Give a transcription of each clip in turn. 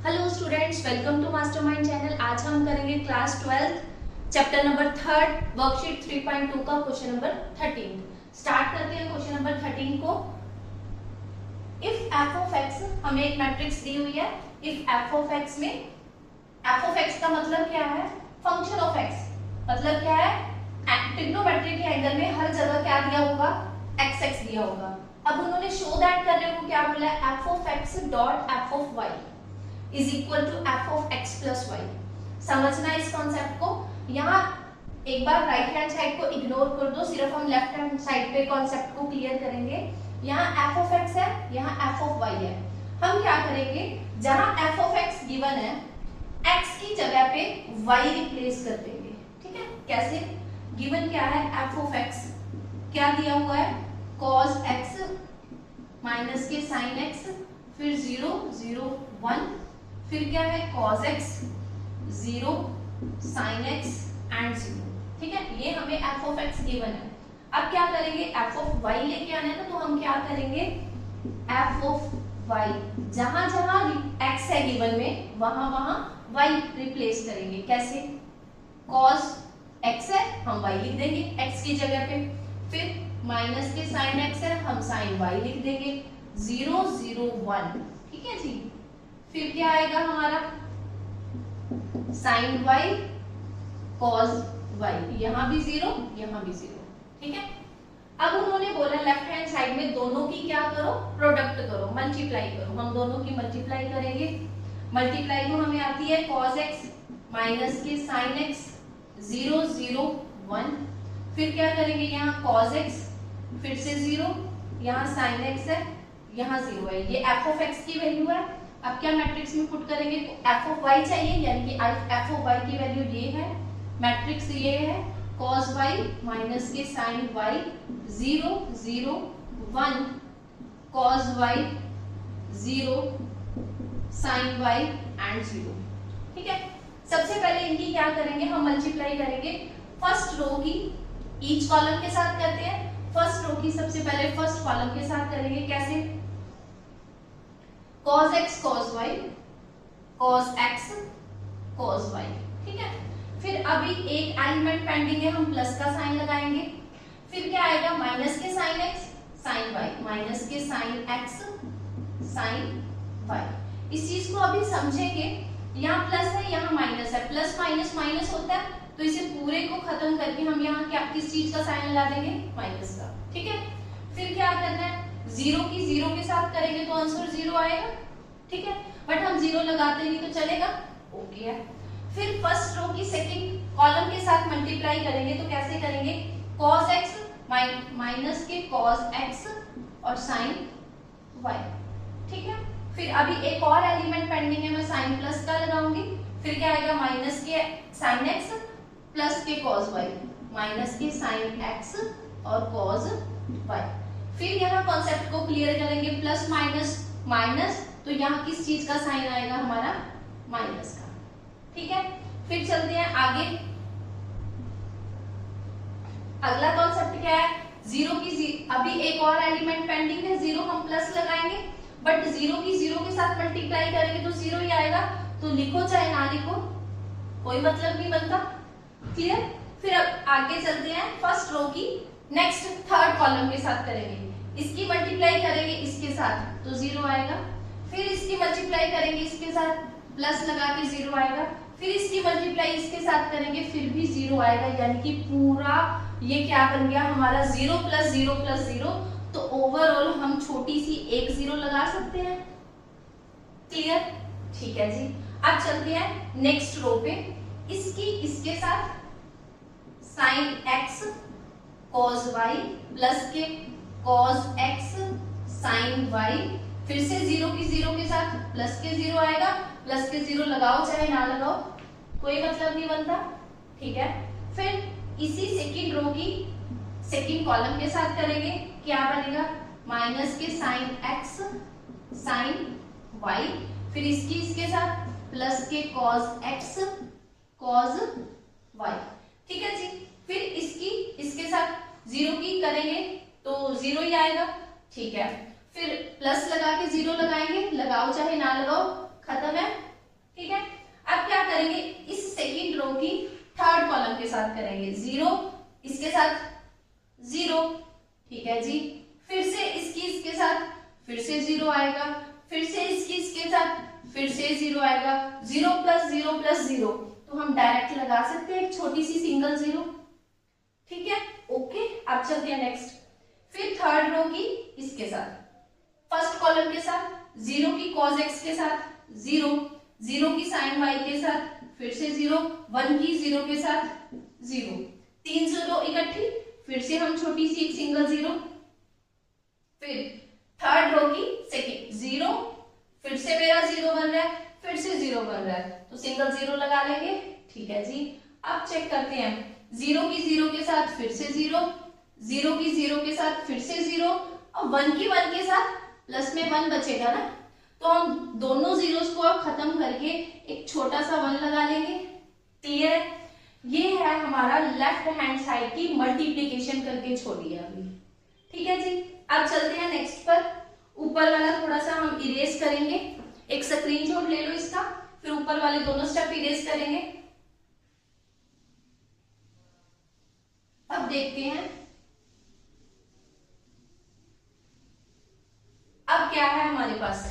Hello students, welcome to Mastermind channel. आज हम करेंगे क्लास 12 चैप्टर नंबर 3 वर्कशीट 3.2 का क्वेश्चन नंबर 13। स्टार्ट करते हैं क्वेश्चन नंबर 13 को। इफ एफ ऑफ एक्स, हमें एक मैट्रिक्स दी हुई है। इफ एफ ऑफ एक्स में एफ ऑफ एक्स का मतलब क्या है? Function of x. मतलब क्या है? ट्रिग्नोमेट्री के एंगल में हर जगह क्या दिया होगा? एक्स एक्स दिया होगा। अब उन्होंने शो दैट करने को क्या बोला है? F of x dot f of y is equal to f of x plus y. समझना इस कॉन्सेप्ट को। यहाँ एक बार राइट हैंड साइड को इग्नोर कर दो, सिर्फ हम लेफ्ट हैंड साइड पे कॉन्सेप्ट को क्लियर करेंगे। यहाँ एफ ऑफ एक्स है, यहाँ एफ ऑफ वाई है। हम क्या करेंगे? जहां एफ ऑफ एक्स गिवन है, एक्स की जगह पे वाई रिप्लेस कर देंगे। ठीक है? कैसे? गिवन क्या है? एफ ऑफ एक्स क्या दिया हुआ है? कॉस एक्स माइनस के साइन एक्स, फिर 0 0 1, फिर क्या है? cos x 0 sin x and 0। ठीक है? ये हमें f of x गिवन है। अब क्या करेंगे? f of y लेके आना है ना, तो हम क्या करेंगे? f of y जहां जहां x है गिवन में, वहां वहां y रिप्लेस करेंगे। कैसे? cos x है, हम y लिख देंगे x की जगह पे। फिर माइनस के sin x है, हम sin y लिख देंगे 0 0 1। ठीक है जी? फिर क्या आएगा हमारा? साइन y cos y, यहां भी 0 यहां भी 0। ठीक है? अब उन्होंने बोला लेफ्ट हैंड साइड में दोनों की क्या करो? प्रोडक्ट करो, मल्टीप्लाई करो। हम दोनों की मल्टीप्लाई करेंगे। मल्टीप्लाई को हमें आती है cos x माइनस के sin x 0 0 1। फिर क्या करेंगे? यहाँ cos x फिर से 0, यहाँ sin x है, यहाँ 0 है। ये f of x की वैल्यू है। अब क्या मैट्रिक्स में पुट करेंगे? f of y चाहिए, यानी कि f of y की वैल्यू ये है। मैट्रिक्स ये है cos y माइनस के sin y 0 0 1, cos y 0 sin y and 0। ठीक है? सबसे पहले इनकी क्या करेंगे? हम मल्टीप्लाई करेंगे फर्स्ट रो की ईच कॉलम के साथ करते हैं। फर्स्ट रो की सबसे पहले फर्स्ट कॉलम के साथ करेंगे। कैसे? cos x cos y cos x cos y। ठीक है? फिर अभी एक एलिमेंट पेंडिंग है, हम प्लस का साइन लगाएंगे। फिर क्या आएगा? माइनस के sine x sine y, minus के साइन x साइन y। इस चीज को अभी समझेंगे। यहाँ प्लस है, यहाँ माइनस है। प्लस माइनस माइनस होता है, तो इसे पूरे को खत्म करके हम यहाँ क्या किस चीज का साइन लगा देंगे? माइनस का। ठीक है? फिर क्या करना है? 0 की 0 के साथ करेंगे तो आंसर 0 आएगा। ठीक है? बट हम 0 लगाते नहीं तो चलेगा? ओके है। फिर फर्स्ट रो की सेकंड कॉलम के साथ मल्टीप्लाई करेंगे तो कैसे करेंगे? cos x माइनस के cos x और sin y। ठीक है? फिर अभी एक और एलिमेंट पेंडिंग है, मैं sin प्लस का लगाऊंगी। फिर क्या आएगा? माइनस के sin x प्लस के cos y, माइनस के sin x और cos y। फिर यहाँ कॉन्सेप्ट को क्लियर करेंगे। प्लस माइनस माइनस, तो यहाँ किस चीज का साइन आएगा? हमारा माइनस का। ठीक है? फिर चलते हैं आगे। अगला कॉन्सेप्ट क्या है? 0 की अभी एक और एलिमेंट पेंडिंग है, 0 हम प्लस लगाएंगे, बट 0 की 0 के साथ मल्टीप्लाई करेंगे तो 0 ही आएगा। तो लिखो चाहे ना लिखो, कोई मतलब नहीं बनता। क्लियर? फिर अब आगे चलते हैं। फर्स्ट रो की नेक्स्ट थर्ड कॉलम के साथ करेंगे। इसकी मल्टीप्लाई करेंगे इसके साथ तो 0 आएगा। फिर इसकी मल्टीप्लाई करेंगे इसके साथ, प्लस लगा के 0 आएगा। फिर इसकी मल्टीप्लाई इसके साथ करेंगे, फिर भी 0 आएगा। यानी कि पूरा ये क्या बन गया हमारा? 0 प्लस 0 प्लस 0। तो ओवरऑल हम छोटी सी एक 0 लगा सकते हैं। क्लियर? ठीक है जी। अब चलते हैं नेक्स्ट रो पे। इसकी इसके साथ sin x cos y plus के cos x sin y, फिर से 0 की 0 के साथ प्लस के 0 आएगा। प्लस के 0 लगाओ चाहे ना लगाओ, कोई मतलब नहीं बनता। ठीक है? फिर इसी सेकंड रो की सेकंड कॉलम के साथ करेंगे। क्या बनेगा? माइनस के sin x sin y, फिर इसकी इसके साथ प्लस के cos x cos y। ठीक है जी? फिर इसकी इसके साथ 0 की करेंगे तो 0 ही आएगा। ठीक है? फिर प्लस लगा के 0 लगाएंगे, लगाओ चाहे ना लगाओ, खत्म है। ठीक है। अब क्या करेंगे, इस सेकंड रो की थर्ड कॉलम के साथ करेंगे 0, इसके साथ 0, ठीक है जी। फिर से इसके साथ फिर से 0 आएगा, फिर से इसके साथ फिर से 0 आएगा। 0 प्लस 0 प्लस 0 तो हम डायरेक्ट लगा सकते हैं एक छोटी सी सिंगल 0, ठीक है। ओके, अब चलते हैं नेक्स्ट। फिर थर्ड रो की इसके साथ, फर्स्ट कॉलम के साथ 0 की cos x के साथ 0, 0 की sin y के साथ फिर से 0, 1 की 0 के साथ 0, 3 0 इकट्ठी, फिर से हम छोटी सी एक सिंगल 0। फिर थर्ड रो की सेकंड 0, फिर से मेरा 0 बन रहा है, फिर से 0 बन रहा है, तो सिंगल 0 लगा लेंगे, ठीक है जी। अब चेक करते हैं, 0 की 0 के साथ फिर से 0, 0 की 0 के साथ फिर से 0 और 1 की 1 के साथ प्लस में 1 बचेगा ना, तो हम दोनों जीरोस को अब खत्म करके एक छोटा सा 1 लगा लेंगे। क्लियर है? ये है हमारा लेफ्ट हैंड साइड की मल्टीप्लीकेशन करके छोड़ी है अभी, ठीक है जी। अब चलते हैं नेक्स्ट पर। ऊपर वाला थोड़ा सा हम इरेज करेंगे, एक स्क्रीनशॉट ले लो इसका, फिर ऊपर वाले दोनों स्टेप इरेज करेंगे। अब देखते हैं अब क्या है हमारे पास,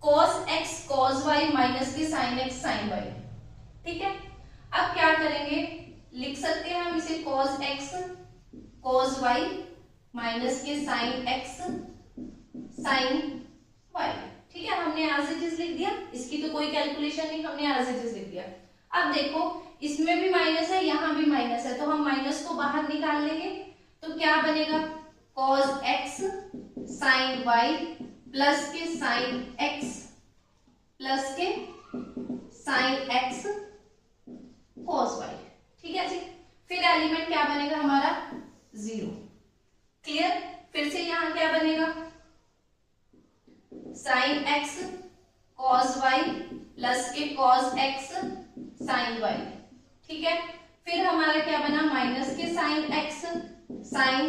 cos x cos y minus के sin x sin y, ठीक है। अब क्या करेंगे, लिख सकते हैं हम इसे cos x cos y minus के sin x sin y, ठीक है। हमने एज इट इज लिख दिया, इसकी तो कोई कैलकुलेशन नहीं, हमने एज इट इज लिख दिया। अब देखो इसमें भी माइनस है, यहां भी माइनस है, तो हम माइनस को बाहर निकाल लेंगे, तो क्या बनेगा cos x sin y plus के sin x प्लस के sin x cos y, ठीक है जी। फिर एलिमेंट क्या बनेगा हमारा 0, क्लियर। फिर से यहां क्या बनेगा sin x cos y plus के cos x sin y, ठीक है। फिर हमारा क्या बना माइनस के sin x sin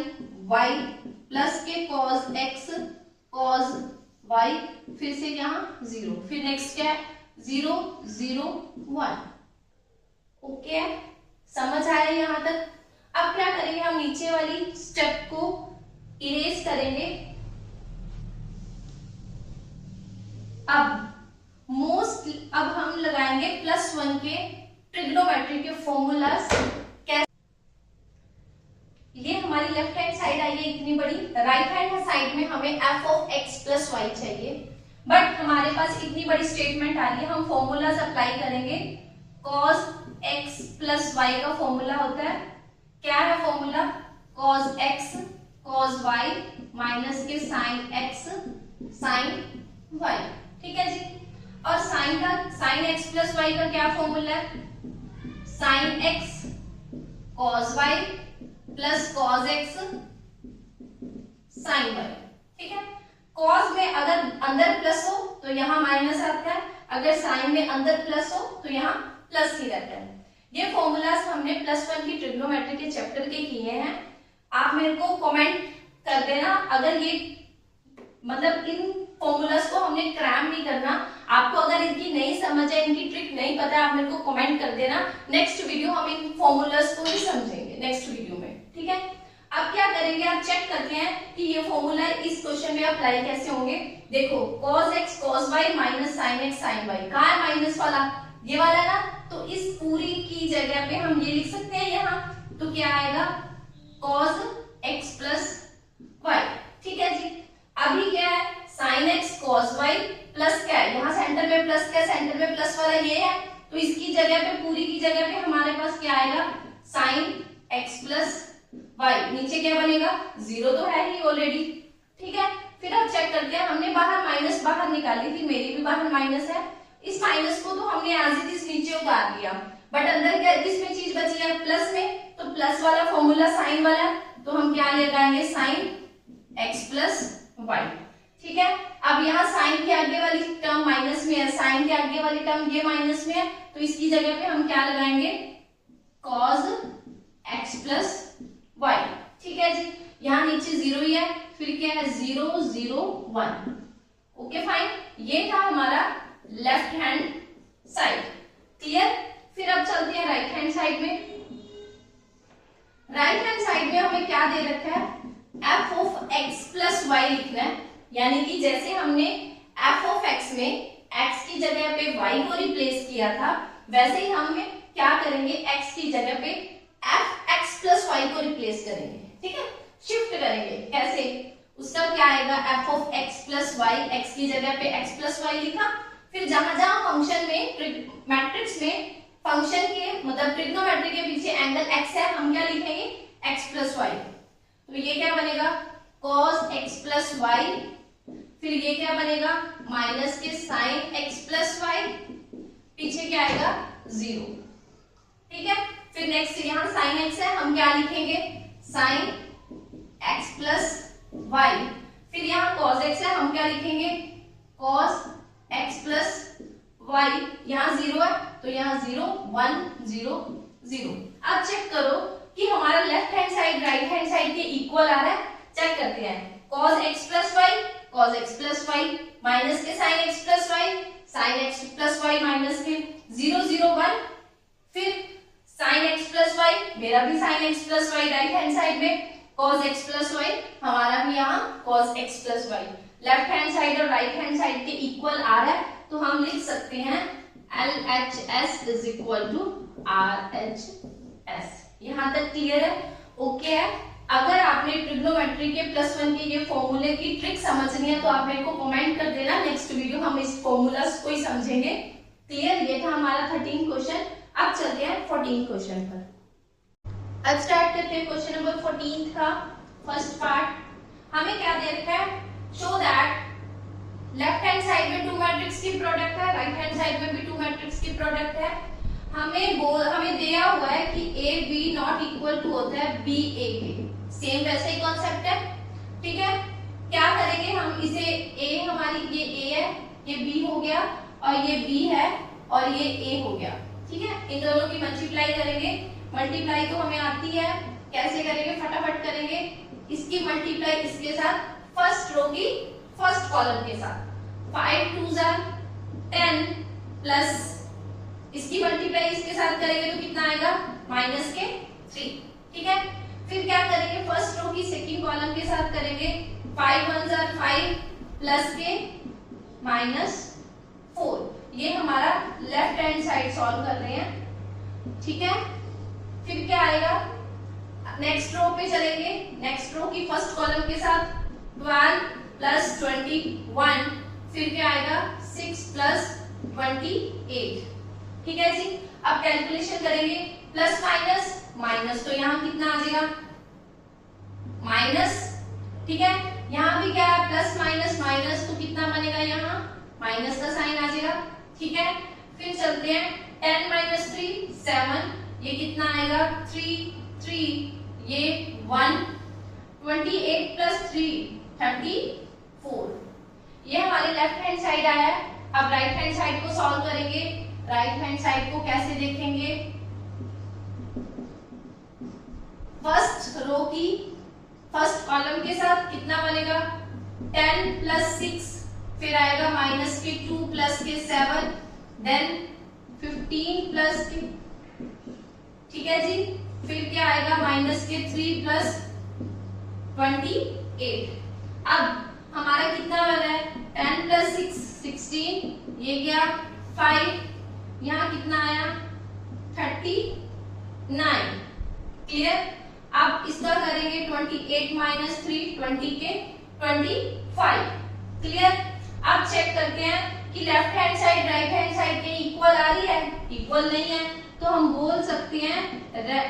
y plus के cos x cos y, फिर से यहाँ 0, फिर नेक्स्ट क्या है 0 0 1। ओके, समझ आया यहाँ तक? अब क्या करेंगे, हम नीचे वाली स्टेप को इरेज करेंगे। अब हम लगाएंगे +1 के ट्रिग्नोमेट्री के फॉर्मूलास। ये हमारी लेफ्ट हैंड साइड आई है इतनी बड़ी, राइट हैंड साइड में हमें f of x plus y चाहिए, बट हमारे पास इतनी बड़ी स्टेटमेंट आ रही है, हम फॉर्मूलाज अप्लाई करेंगे। cos x प्लस वाई का फॉर्मूला होता है, क्या है formula, cos x cos y minus के sin x sin y, ठीक है जी। और sin x प्लस वाई का क्या फॉर्मूला है, sin x cos y plus cos x sin y, ठीक है। cos में अगर अंदर प्लस हो तो यहाँ माइनस आता है, अगर sin में अंदर प्लस हो तो यहाँ प्लस ही रहता है। ये फॉर्मूलाज हमने +1 की ट्रिग्नोमेट्री के चैप्टर के किए हैं। आप मेरे को कमेंट कर देना अगर ये मतलब इन फॉर्मूलाज को हमने क्रैम नहीं करना, आपको अगर इनकी नहीं समझ है, इनकी ट्रिक नहीं पता है, आप मेरे को कमेंट कर देना। नेक्स्ट वीडियो हम इन फॉर्मूलाज को ही समझेंगे नेक्स्ट वीडियो में, ठीक है। अब क्या करेंगे, आप चेक करते हैं कि ये फॉर्मूला इस क्वेश्चन में अप्लाई कैसे होंगे। देखो cos x cos y minus sin x sin y, कहाँ है माइनस वाला, ये वाला ना, तो इस पूरी की जगह पे हम ये लिख सकते हैं यहाँ, तो क्या आएगा cos x प्लस y, ठीक है जी। अभी क्या है sin x cos y plus क्या है, यहाँ सेंटर में प्लस, क्या सेंटर में प्लस वाला ये है, तो इसकी जगह पे पूरी की जगह पे हमारे पास क्या आएगा sin x प्लस y, नीचे क्या बनेगा 0 तो है ही ऑलरेडी, ठीक है। फिर अब चेक करते हैं, हमने बाहर माइनस बाहर निकाली थी, मेरी भी बाहर माइनस है, इस माइनस को तो हमने एज इट इज नीचे उतार दिया, बट अंदर क्या किसमें चीज बची है प्लस में, तो प्लस वाला फॉर्मूला साइन वाला, तो हम क्या लगाएंगे sin x प्लस y, ठीक है। अब यहाँ साइन के आगे वाली टर्म माइनस में है, साइन के आगे वाली टर्म ये माइनस में है, तो इसकी जगह पे हम क्या लगाएंगे cos x प्लस y, ठीक है जी। यहाँ नीचे 0 ही है, फिर क्या है 0 0 1, ओके फाइन। ये था हमारा लेफ्ट हैंड साइड। क्लियर? फिर अब चलते हैं राइट हैंड साइड में। राइट हैंड साइड में हमें क्या दे रखा है, f of x plus y लिखना है। यानी कि जैसे हमने f ऑफ x में x की जगह पे y को रिप्लेस किया था, वैसे ही हम क्या करेंगे, x की जगह पे f x प्लस वाई को रिप्लेस करेंगे। ठीक है, शिफ्ट करेंगे। कैसे? उसका क्या आएगा, f of x plus y, x की जगह पे x प्लस वाई लिखा। फिर जहां जहां फंक्शन में, मैट्रिक्स में फंक्शन के मतलब ट्रिग्नोमेट्री के पीछे एंगल x है, हम क्या लिखेंगे, x प्लस वाई। तो ये क्या बनेगा, cos x प्लस वाई। फिर ये क्या बनेगा, माइनस के sin x प्लस वाई, पीछे क्या आएगा, 0। ठीक है, फिर नेक्स्ट यहाँ sin x है, हम क्या लिखेंगे, sin x प्लस वाई। फिर यहाँ cos x है, हम क्या लिखेंगे, cos x प्लस वाई। यहाँ 0 है तो यहाँ 0 1 0 0। अब चेक करो कि हमारा left hand side right hand side के इक्वल आ रहा है। चेक करते हैं, cos x plus y, cos x plus y, minus के sin x plus y, sin x plus y, minus के 0 0 1। फिर sin x प्लस वाई, मेरा भी sin x plus y right hand side में, cos x प्लस वाई, हमारा भी यहाँ cos x plus y. Left hand side और right hand side के इक्वल आ रहा है, तो हम लिख सकते हैं LHS is equal to RHS। यहाँ तक क्लियर है? ओके है। अगर आपने ट्रिग्नोमेट्री के +1 के ये फॉर्मूले की ट्रिक समझनी है तो आप मेरे को कमेंट कर देना, नेक्स्ट वीडियो हम इस फॉर्मूलास को ही समझेंगे। क्लियर? ये था हमारा 13 क्वेश्चन। अब चलते हैं 14 क्वेश्चन पर। अब स्टार्ट करते हैं क्वेश्चन नंबर 14 का फर्स्ट पार्ट। हमें क्या दे रखा है, show that left hand side में 2 मैट्रिक्स की प्रोडक्ट है, राइट हैंड साइड में भी 2 मैट्रिक्स की प्रोडक्ट है। हमें दिया हुआ है कि a b not equal to होता है बी ए के। सेम वैसे ही कॉन्सेप्ट है। ठीक है, क्या करेंगे हम इसे, ए हमारी ये ए है, ये बी हो गया, और ये बी है और ये ए हो गया। ठीक है, इन दोनों की मल्टीप्लाई करेंगे। मल्टीप्लाई तो हमें आती है, कैसे करेंगे, फटाफट करेंगे। इसकी मल्टीप्लाई इसके साथ, फर्स्ट रो की फर्स्ट कॉलम के साथ, 5 2 10 प्लस इसकी मल्टीप्लाई इसके साथ करेंगे तो कितना आएगा, माइनस के 3। ठीक है, फिर क्या करेंगे, फर्स्ट रो की सेकंड कॉलम के साथ करेंगे, 5 1 5 प्लस के -4। ये हमारा लेफ्ट हैंड साइड सॉल्व कर रहे हैं। ठीक है, फिर क्या आएगा, नेक्स्ट रो पे चलेंगे। नेक्स्ट रो की फर्स्ट कॉलम के साथ 12 प्लस 21, फिर क्या आएगा 6 प्लस 28। ठीक है जी, अब कैलकुलेशन करेंगे, प्लस माइनस, माइनस तो यहाँ कितना आ जाएगा, माइनस। ठीक है, यहाँ भी क्या है, प्लस माइनस माइनस, तो कितना बनेगा, यहाँ माइनस का साइन आ जाएगा। ठीक है, फिर चलते हैं, 10 - 3 7, ये कितना आएगा, 3 3, ये 1, 28 प्लस 3 34। ये हमारे लेफ्ट हैंड साइड आया है। अब राइट हैंड साइड को सॉल्व करेंगे। राइट हैंड साइड को कैसे देखेंगे, फर्स्ट रो की फर्स्ट कॉलम के साथ कितना बनेगा, 10 प्लस 6, फिर आएगा माइनस के 2 प्लस के 7, देन 15 प्लस के, ठीक है जी, फिर क्या आएगा, माइनस के 3 प्लस 28। अब हमारा कितना बना है, 10 प्लस 6 16, ये गया 5, यहाँ कितना आया 39। क्लियर, अब इसका करेंगे 28 माइनस 3 20 के 25। क्लियर, अब चेक करते हैं कि left hand side right hand side के इक्वल आ रही है, इक्वल नहीं है तो हम बोल सकते हैं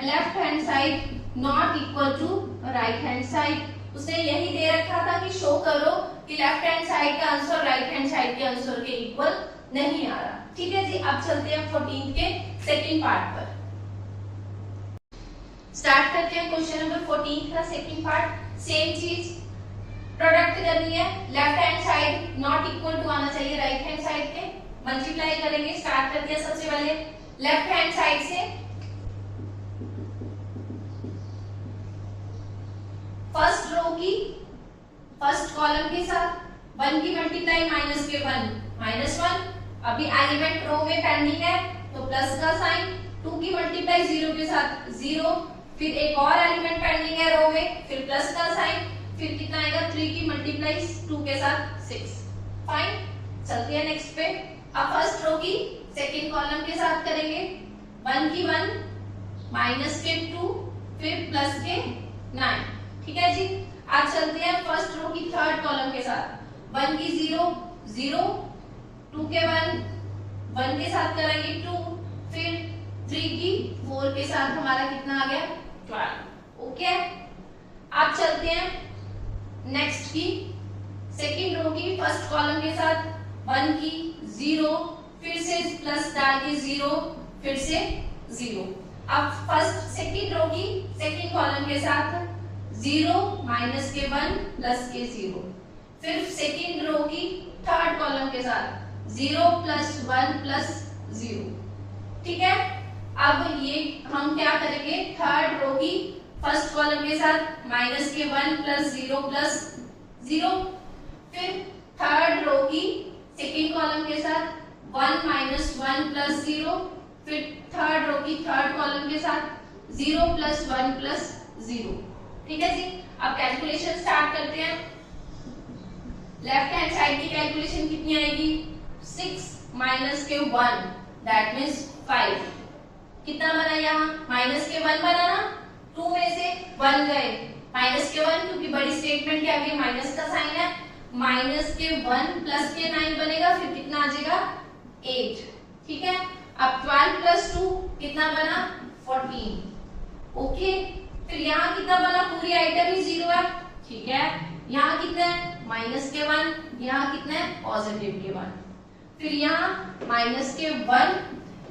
left hand side not equal to right hand side. उसने यही दे रखा था कि शो करो कि लेफ्ट हैंड साइड का आंसर राइट हैंड साइड के आंसर के इक्वल नहीं आ रहा। ठीक है जी, अब चलते हैं 14 के सेकंड पार्ट पर। स्टार्ट करते हैं क्वेश्चन नंबर 14 का सेकंड पार्ट। सेम चीज प्रोडक्ट करनी है, left hand side not equal to आना चाहिए राइट हैंड साइड के, मल्टीप्लाई करेंगे। स्टार्ट करते हैं सबसे पहले लेफ्ट हैंड साइड से, फर्स्ट रो की फर्स्ट कॉलम के साथ 1 की मल्टीप्लाई माइनस के 1 -1, अभी एलिमेंट रो में पेंडिंग है तो प्लस का साइन, 2 की मल्टीप्लाई 0 के साथ 0, फिर एक और एलिमेंट पेंडिंग है रो में, फिर प्लस का साइन, फिर कितना आएगा 3 की मल्टीप्लाई 2 के साथ 6। फाइन, चलते हैं नेक्स्ट पे। अब फर्स्ट रो की सेकंड कॉलम के साथ करेंगे, 1 की 1, माइनस के 2, फिर प्लस के 9। ठीक है जी। अब चलते हैं फर्स्ट रो की थर्ड कॉलम के साथ, 1 की 0 0, 2 के 1 1 के साथ करेंगे 2, फिर 3 की 4 के साथ हमारा कितना आ गया 12। ओके, अब चलते हैं नेक्स्ट की सेकंड रो की फर्स्ट कॉलम के साथ, 1 की 0, फिर से प्लस डाल के 0, फिर से 0। अब फर्स्ट सेकंड रो की सेकंड कॉलम के साथ 0 माइनस के 1 प्लस के 0, फिर सेकंड रो की थर्ड कॉलम के साथ 0 प्लस 1 प्लस 0। ठीक है, अब ये हम क्या करेंगे, थर्ड रो की फर्स्ट कॉलम के साथ माइनस के 1 प्लस 0 प्लस 0, फिर थर्ड रो की सेकंड कॉलम के साथ 1 माइनस 1 प्लस 0, फिर थर्ड रो की थर्ड कॉलम के साथ 0 प्लस 1 प्लस 0। ठीक है जी। अब कैलकुलेशन स्टार्ट करते हैं। लेफ्ट हैंड साइड की कैलकुलेशन कितनी आएगी, 6 माइनस के 1 दैट मींस 5। कितना बना यहाँ, माइनस के 1 बना ना, 2 में से 1 गए, माइनस के 1 क्योंकि बड़ी स्टेटमेंट क्या है, माइनस का साइन है, माइनस के 1 प्लस के 9 बनेगा, फिर कितना आ जाएगा 8। ठीक है, अब 12 प्लस 2 कितना बना 14। ओके, फिर यहाँ कितना बना, पूरी आइटम ही 0 है। ठीक है, यहाँ कितना है माइनस के 1, यहाँ कितना है पॉजिटिव के 1, फिर यहाँ माइनस के 1,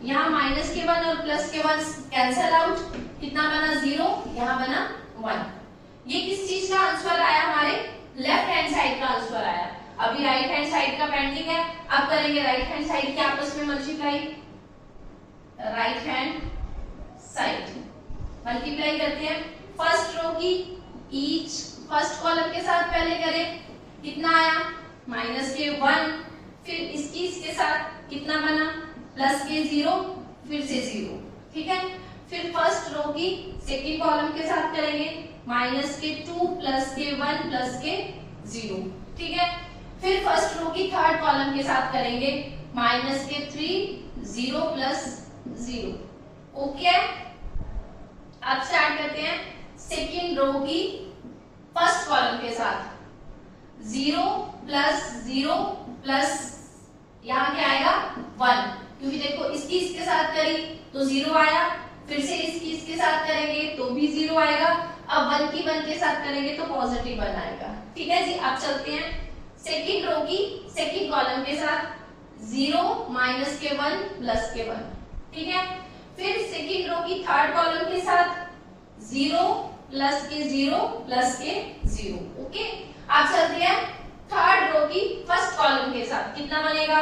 यहाँ माइनस के 1 और प्लस के 1 कैंसल आउट, कितना बना 0, यहाँ बना 1। ये किस चीज का आंसर आया, हमारे लेफ्ट हैंड साइड का आंसर आया। अभी राइट हैंड साइड का पेंडिंग है, अब करेंगे राइट हैंड साइड की आपस में multiply. Right hand side multiply करते हैं, फर्स्ट रो की ईच फर्स्ट कॉलम के साथ पहले करें, कितना आया माइनस के 1, फिर इसके साथ कितना बना प्लस के 0, फिर से 0। ठीक है, फिर फर्स्ट रो की सेकंड कॉलम के साथ करेंगे, माइनस के 2 प्लस के 1 प्लस के 0। ठीक है, फिर फर्स्ट रो की थर्ड कॉलम के साथ करेंगे, माइनस के 3 0 प्लस 0। ओके, अब स्टार्ट करते हैं सेकंड रो की फर्स्ट कॉलम के साथ, 0 प्लस 0 प्लस यहाँ क्या आएगा 1, क्योंकि देखो इसके साथ करी तो 0 आया, फिर से इसके साथ करेंगे तो भी 0 आएगा, अब 1 की 1 के साथ करेंगे तो पॉजिटिव 1 आएगा। ठीक है जी। अब चलते हैं सेकंड रो की सेकंड कॉलम के साथ, 0 माइनस के 1 प्लस के 1। ठीक है, फिर सेकंड रो की थर्ड कॉलम के साथ 0 प्लस के 0 प्लस के 0। ओके, अब चलते हैं थर्ड रो की फर्स्ट कॉलम के साथ, कितना बनेगा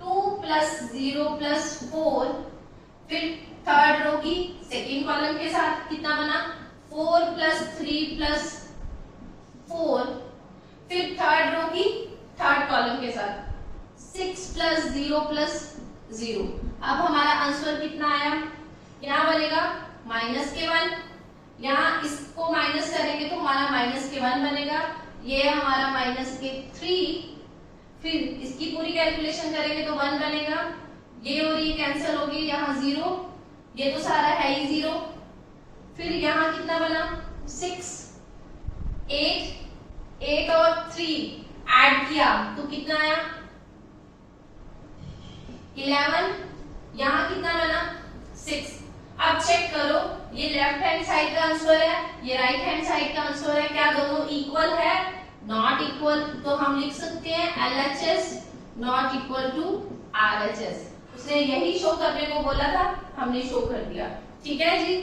2 प्लस 0 प्लस 4, फिर थर्ड रो की सेकंड कॉलम के साथ कितना बना 4 प्लस 3 प्लस 4, फिर थर्ड रो की थर्ड कॉलम के साथ 6 प्लस 0 प्लस 0। अब हमारा आंसर कितना आया, यहाँ बनेगा माइनस के 1, यहाँ इसको माइनस करेंगे तो हमारा माइनस के 1 बनेगा, ये हमारा माइनस के 3, फिर इसकी पूरी कैलकुलेशन करेंगे तो 1 बनेगा, ये और ये कैंसिल होगी, यहाँ 0, ये तो सारा है ही 0, फिर यहाँ कितना बना 6, 8 और 3 ऐड किया तो कितना आया 11, यहाँ कितना बना 6। अब चेक करो, ये लेफ्ट हैंड साइड का आंसर है, ये राइट हैंड साइड का आंसर है, क्या दोनों इक्वल है, नॉट इक्वल, तो हम लिख सकते हैं LHS not equal to RHS। उसने यही शो करने को बोला था, हमने शो कर दिया। ठीक है जी।